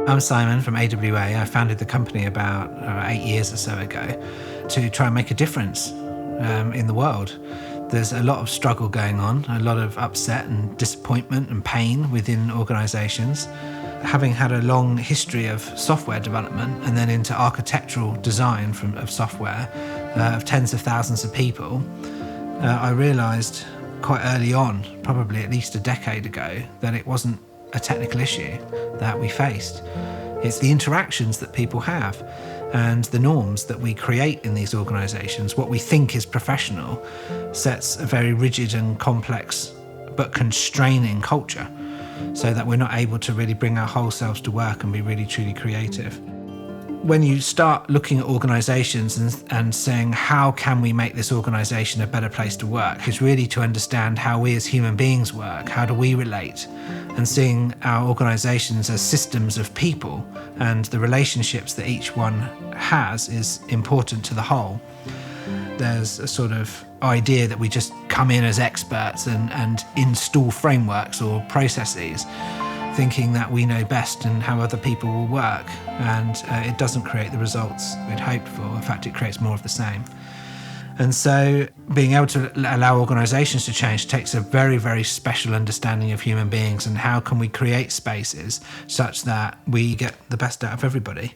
I'm Simon from AWA. I founded the company about 8 years or so ago to try and make a difference in the world. There's a lot of struggle going on, a lot of upset and disappointment and pain within organisations. Having had a long history of software development and then into architectural design of software of tens of thousands of people, I realised quite early on, probably at least a decade ago, that it wasn't a technical issue that we faced. It's the interactions that people have and the norms that we create in these organisations. What we think is professional sets a very rigid and complex but constraining culture, so that we're not able to really bring our whole selves to work and be really truly creative. When you start looking at organisations and saying, how can we make this organisation a better place to work, is really to understand how we as human beings work, how do we relate, and seeing our organisations as systems of people and the relationships that each one has is important to the whole. There's a sort of idea that we just come in as experts and install frameworks or processes, thinking that we know best and how other people will work, and it doesn't create the results we'd hoped for. In fact, it creates more of the same. And so being able to allow organisations to change takes a very, very special understanding of human beings and how can we create spaces such that we get the best out of everybody.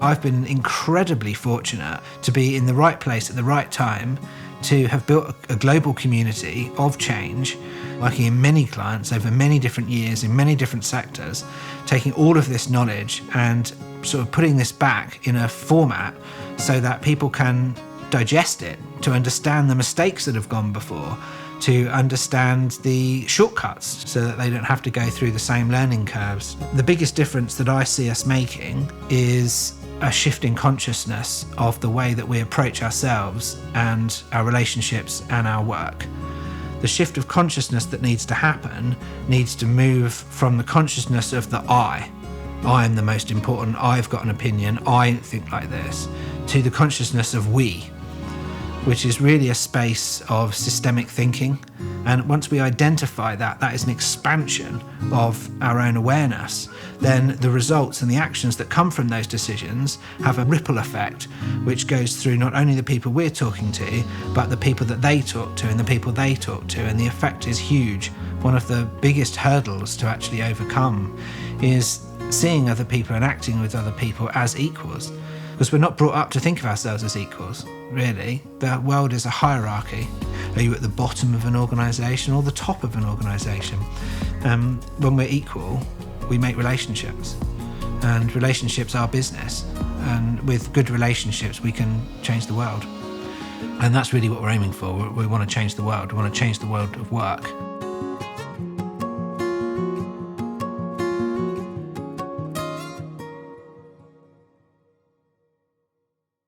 I've been incredibly fortunate to be in the right place at the right time, to have built a global community of change, working in many clients over many different years in many different sectors, taking all of this knowledge and sort of putting this back in a format so that people can digest it, to understand the mistakes that have gone before, to understand the shortcuts so that they don't have to go through the same learning curves. The biggest difference that I see us making is a shift in consciousness of the way that we approach ourselves and our relationships and our work. The shift of consciousness that needs to happen needs to move from the consciousness of the I am the most important, I've got an opinion, I think like this, to the consciousness of we, which is really a space of systemic thinking. And once we identify that is an expansion of our own awareness, then the results and the actions that come from those decisions have a ripple effect, which goes through not only the people we're talking to, but the people that they talk to and the people they talk to, and the effect is huge. One of the biggest hurdles to actually overcome is seeing other people and acting with other people as equals, because we're not brought up to think of ourselves as equals, really. The world is a hierarchy. Are you at the bottom of an organisation or the top of an organisation? When we're equal, we make relationships, and relationships are business, and with good relationships we can change the world. And that's really what we're aiming for. We want to change the world. We want to change the world of work.